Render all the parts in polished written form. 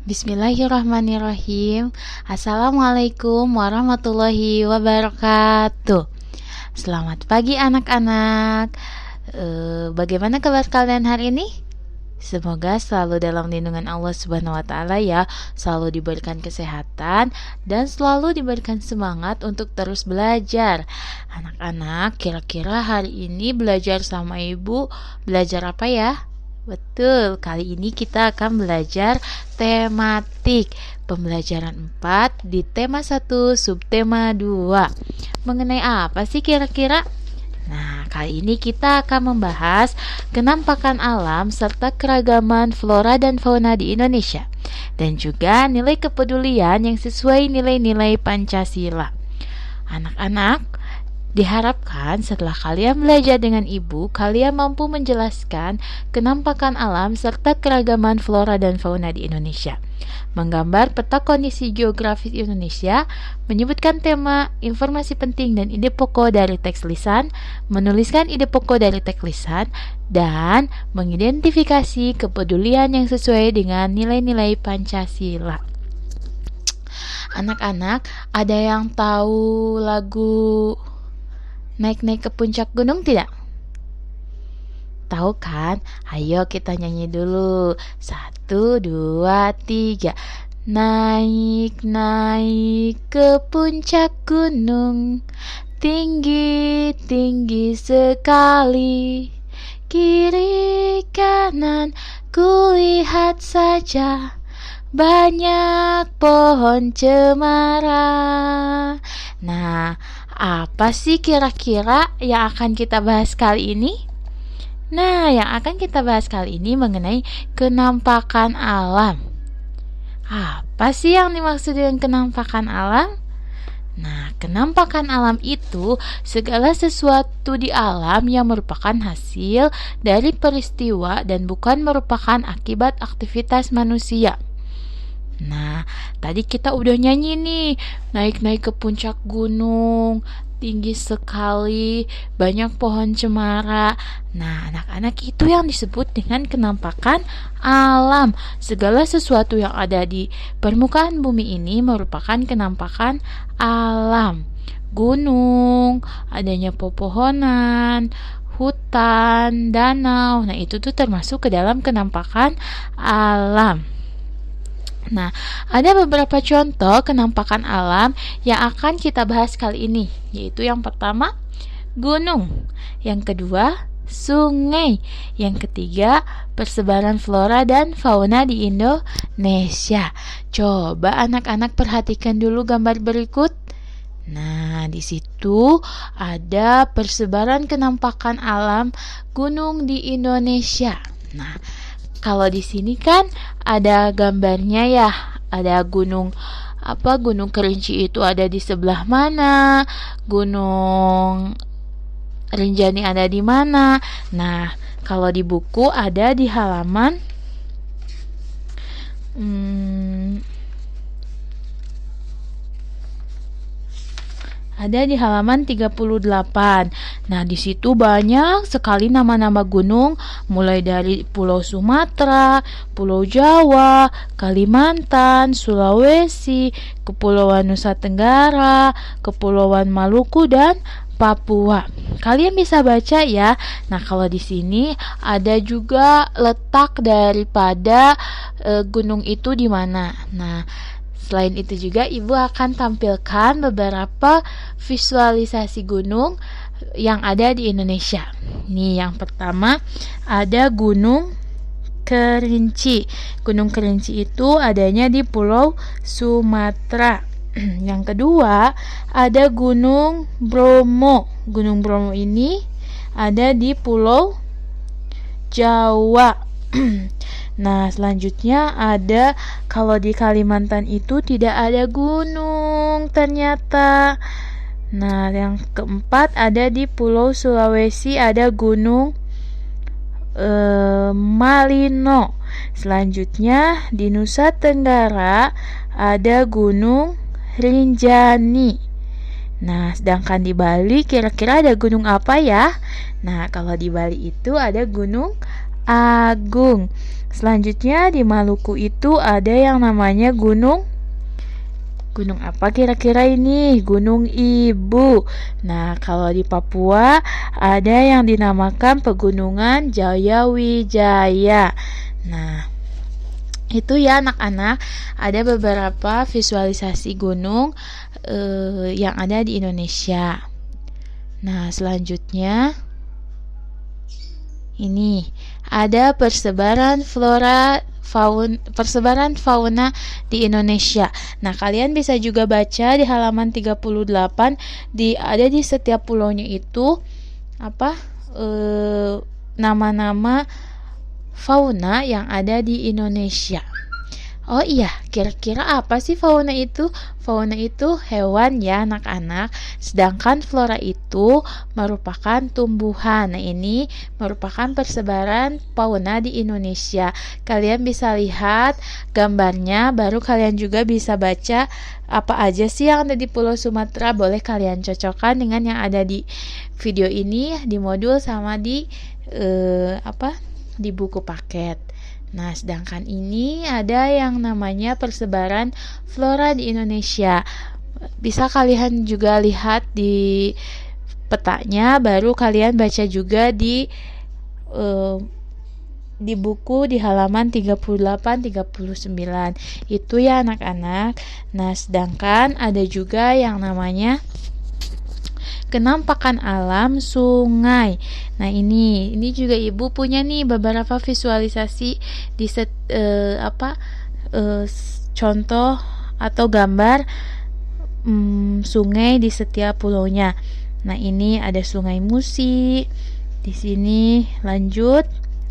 Bismillahirrahmanirrahim. Assalamualaikum warahmatullahi wabarakatuh. Selamat pagi anak-anak. Bagaimana kabar kalian hari ini? Semoga selalu dalam lindungan Allah Subhanahu wa taala ya, selalu diberikan kesehatan dan selalu diberikan semangat untuk terus belajar. Anak-anak, kira-kira hari ini belajar sama Ibu belajar apa ya? Betul, kali ini kita akan belajar tematik pembelajaran 4 di tema 1 subtema 2. Mengenai apa sih kira-kira? Nah, kali ini kita akan membahas kenampakan alam serta keragaman flora dan fauna di Indonesia dan juga nilai kepedulian yang sesuai nilai-nilai Pancasila. Anak-anak, diharapkan setelah kalian belajar dengan ibu, kalian mampu menjelaskan kenampakan alam serta keragaman flora dan fauna di Indonesia, menggambar peta kondisi geografis Indonesia, menyebutkan tema, informasi penting dan ide pokok dari teks lisan, menuliskan ide pokok dari teks lisan, dan mengidentifikasi kepedulian yang sesuai dengan nilai-nilai Pancasila. Anak-anak, ada yang tahu lagu Naik-naik ke puncak gunung tidak? Tahu kan? Ayo kita nyanyi dulu. 1, 2, 3. Naik-naik ke puncak gunung, tinggi-tinggi sekali. Kiri kanan kulihat saja, banyak pohon cemara. Nah, apa sih kira-kira yang akan kita bahas kali ini? Nah, yang akan kita bahas kali ini mengenai kenampakan alam. Apa sih yang dimaksud dengan kenampakan alam? Nah, kenampakan alam itu segala sesuatu di alam yang merupakan hasil dari peristiwa dan bukan merupakan akibat aktivitas manusia. Nah, tadi kita udah nyanyi nih, naik-naik ke puncak gunung, tinggi sekali, banyak pohon cemara. Nah, anak-anak, itu yang disebut dengan kenampakan alam. Segala sesuatu yang ada di permukaan bumi ini merupakan kenampakan alam. Gunung, adanya pepohonan, hutan, danau. Nah, itu tuh termasuk ke dalam kenampakan alam. Nah, ada beberapa contoh kenampakan alam yang akan kita bahas kali ini, yaitu yang pertama, gunung. Yang kedua, sungai. Yang ketiga, persebaran flora dan fauna di Indonesia. Coba anak-anak perhatikan dulu gambar berikut. Nah, di situ ada persebaran kenampakan alam gunung di Indonesia. Nah, kalau di sini kan ada gambarnya ya, ada gunung Gunung Kerinci itu ada di sebelah mana, Gunung Rinjani ada di mana. Nah, kalau di buku ada di halaman ada di halaman 38. Nah, di situ banyak sekali nama-nama gunung, mulai dari Pulau Sumatera, Pulau Jawa, Kalimantan, Sulawesi, Kepulauan Nusa Tenggara, Kepulauan Maluku dan Papua. Kalian bisa baca ya. Nah, kalau di sini ada juga letak daripada gunung itu di mana. Nah, selain itu juga ibu akan tampilkan beberapa visualisasi gunung yang ada di Indonesia. Nih, yang pertama ada Gunung Kerinci. Gunung Kerinci itu adanya di Pulau Sumatera. Yang kedua ada Gunung Bromo. Gunung Bromo ini ada di Pulau Jawa. Nah, selanjutnya ada, kalau di Kalimantan itu tidak ada gunung ternyata. Nah, yang keempat ada di Pulau Sulawesi ada Gunung Malino. Selanjutnya di Nusa Tenggara ada Gunung Rinjani. Nah, sedangkan di Bali kira-kira ada gunung apa ya? Nah, kalau di Bali itu ada Gunung agung. Selanjutnya di Maluku itu ada yang namanya Gunung apa kira-kira ini? Gunung Ibu. Nah, kalau di Papua ada yang dinamakan Pegunungan Jayawijaya. Nah, itu ya anak-anak, ada beberapa visualisasi gunung yang ada di Indonesia. Nah, selanjutnya ini ada persebaran fauna di Indonesia. Nah, kalian bisa juga baca di halaman 38 ada di setiap pulaunya itu nama-nama fauna yang ada di Indonesia. Oh iya, kira-kira apa sih fauna itu? Fauna itu hewan ya anak-anak, sedangkan flora itu merupakan tumbuhan. Nah, ini merupakan persebaran fauna di Indonesia. Kalian bisa lihat gambarnya, baru kalian juga bisa baca apa aja sih yang ada di Pulau Sumatera. Boleh kalian cocokkan dengan yang ada di video ini, di modul sama di di buku paket. Nah, sedangkan ini ada yang namanya persebaran flora di Indonesia. Bisa kalian juga lihat di petanya, baru kalian baca juga di buku di halaman 38-39. Itu ya anak-anak. Nah, sedangkan ada juga yang namanya kenampakan alam sungai. Nah, ini juga Ibu punya nih beberapa visualisasi di contoh atau gambar sungai di setiap pulaunya. Nah, ini ada Sungai Musi. Di sini lanjut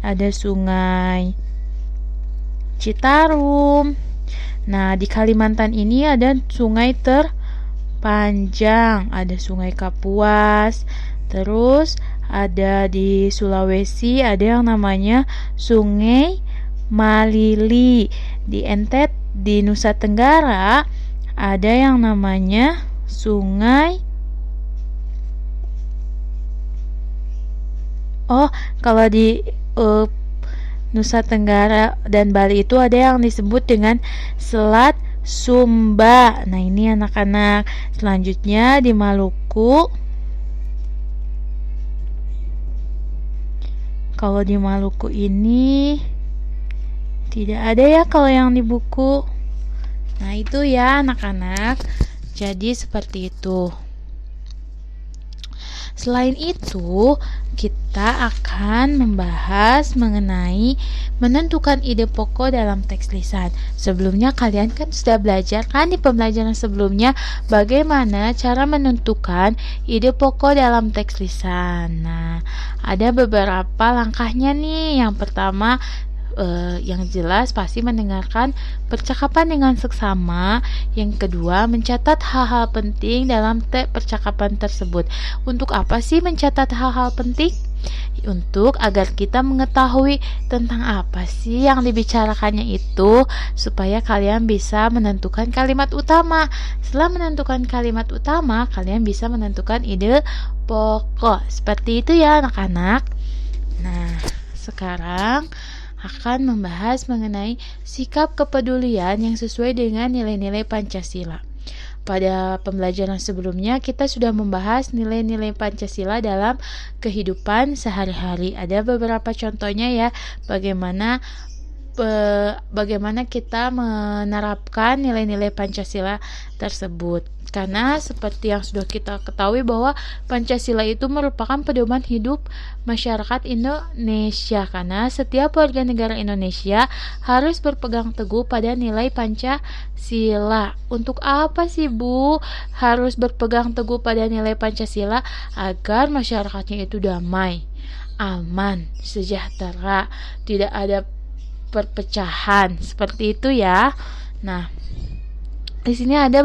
ada Sungai Citarum. Nah, di Kalimantan ini ada sungai panjang, ada Sungai Kapuas. Terus ada di Sulawesi ada yang namanya Sungai Malili. Di Nusa Tenggara ada yang namanya kalau di Nusa Tenggara dan Bali itu ada yang disebut dengan Selat Sumba. Nah, ini anak-anak. Selanjutnya di Maluku. Kalau di Maluku ini tidak ada ya kalau yang di buku. Nah, itu ya anak-anak. Jadi seperti itu. Selain itu, kita akan membahas mengenai menentukan ide pokok dalam teks lisan. Sebelumnya kalian kan sudah belajar kan di pembelajaran sebelumnya bagaimana cara menentukan ide pokok dalam teks lisan. Nah, ada beberapa langkahnya nih. Yang pertama, yang jelas pasti mendengarkan percakapan dengan seksama. Yang kedua, mencatat hal-hal penting dalam percakapan tersebut. Untuk apa sih mencatat hal-hal penting? Untuk agar kita mengetahui tentang apa sih yang dibicarakannya itu, supaya kalian bisa menentukan kalimat utama. Setelah menentukan kalimat utama, kalian bisa menentukan ide pokok. Seperti itu ya anak-anak. Nah, sekarang akan membahas mengenai sikap kepedulian yang sesuai dengan nilai-nilai Pancasila. Pada pembelajaran sebelumnya kita sudah membahas nilai-nilai Pancasila dalam kehidupan sehari-hari. Ada beberapa contohnya ya, bagaimana kita menerapkan nilai-nilai Pancasila tersebut. Karena seperti yang sudah kita ketahui bahwa Pancasila itu merupakan pedoman hidup masyarakat Indonesia, karena setiap warga negara Indonesia harus berpegang teguh pada nilai Pancasila. Untuk apa sih Bu harus berpegang teguh pada nilai Pancasila? Agar masyarakatnya itu damai, aman, sejahtera, tidak ada perpecahan, seperti itu ya. Nah, di sini ada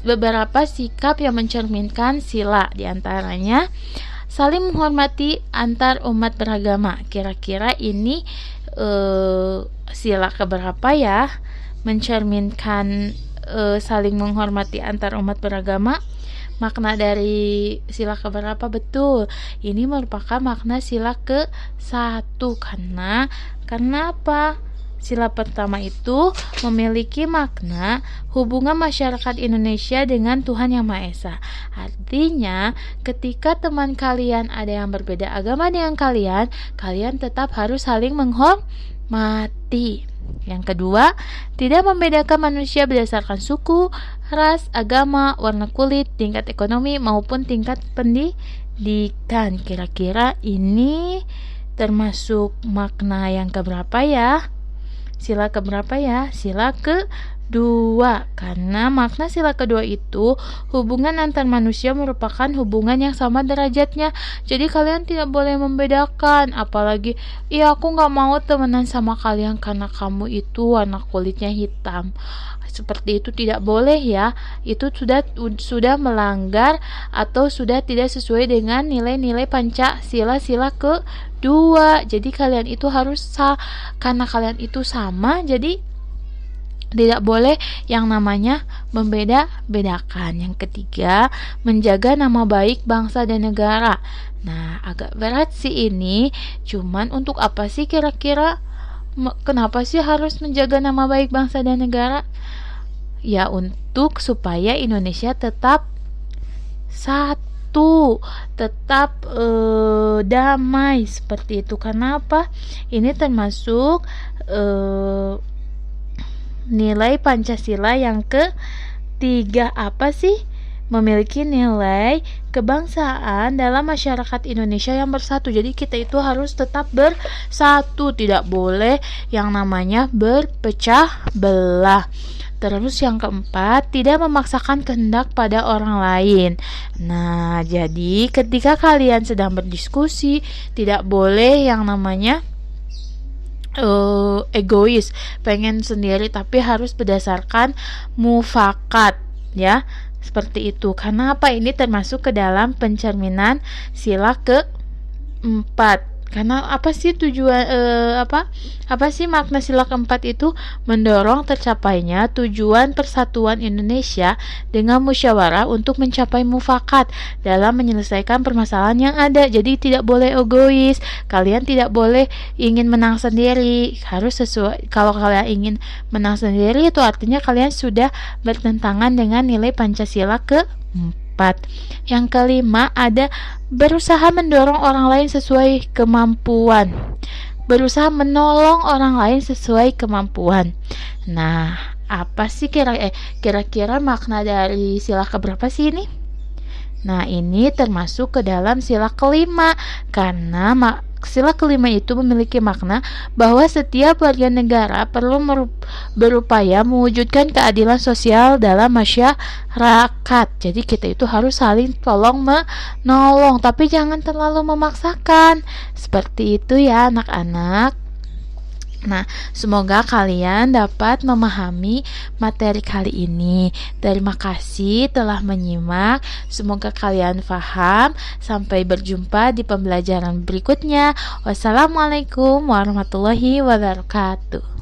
beberapa sikap yang mencerminkan sila, diantaranya saling menghormati antar umat beragama. Kira-kira ini sila keberapa ya mencerminkan saling menghormati antar umat beragama? makna dari sila keberapa? Betul, ini merupakan makna sila ke-1. Karena apa? Sila pertama itu memiliki makna hubungan masyarakat Indonesia dengan Tuhan Yang Maha Esa. Artinya, ketika teman kalian ada yang berbeda agama dengan kalian, kalian tetap harus saling menghormati. Yang kedua, tidak membedakan manusia berdasarkan suku, ras, agama, warna kulit, tingkat ekonomi, maupun tingkat pendidikan. Kira-kira ini termasuk makna yang keberapa ya? Sila keberapa ya? Sila kedua. Karena makna sila kedua itu hubungan antar manusia merupakan hubungan yang sama derajatnya. Jadi kalian tidak boleh membedakan. Apalagi, aku gak mau temenan sama kalian karena kamu itu warna kulitnya hitam. Seperti itu tidak boleh ya. Itu sudah melanggar atau sudah tidak sesuai dengan nilai-nilai Pancasila sila kedua. Jadi kalian itu harus karena kalian itu sama, jadi tidak boleh yang namanya membeda-bedakan. Yang ketiga, menjaga nama baik bangsa dan negara. Nah, agak berat sih ini. Cuman untuk apa sih kira-kira? Kenapa sih harus menjaga nama baik bangsa dan negara? Ya, untuk supaya Indonesia tetap satu, tetap damai, seperti itu. Karena apa? Ini termasuk nilai Pancasila yang ketiga. Apa sih? Memiliki nilai kebangsaan dalam masyarakat Indonesia yang bersatu. Jadi kita itu harus tetap bersatu, tidak boleh yang namanya berpecah belah. Terus yang keempat, tidak memaksakan kehendak pada orang lain. Nah, jadi ketika kalian sedang berdiskusi, tidak boleh yang namanya egois, pengen sendiri, tapi harus berdasarkan mufakat ya, seperti itu. Karena apa? Ini termasuk ke dalam pencerminan sila keempat. Karena apa sih tujuan apa sih makna sila keempat itu? Mendorong tercapainya tujuan persatuan Indonesia dengan musyawarah untuk mencapai mufakat dalam menyelesaikan permasalahan yang ada. Jadi tidak boleh egois. Kalian tidak boleh ingin menang sendiri. Harus sesuai. Kalau kalian ingin menang sendiri, itu artinya kalian sudah bertentangan dengan nilai Pancasila keempat. Yang kelima, ada berusaha mendorong orang lain sesuai kemampuan. Berusaha menolong orang lain sesuai kemampuan. Nah, apa sih kira-kira makna dari sila keberapa sih ini? Nah, ini termasuk ke dalam sila kelima. Karena sila kelima itu memiliki makna bahwa setiap warga negara perlu berupaya mewujudkan keadilan sosial dalam masyarakat. Jadi kita itu harus saling tolong menolong, tapi jangan terlalu memaksakan. Seperti itu ya anak-anak. Nah, semoga kalian dapat memahami materi kali ini. Terima kasih telah menyimak. Semoga kalian paham. Sampai berjumpa di pembelajaran berikutnya. Wassalamualaikum warahmatullahi wabarakatuh.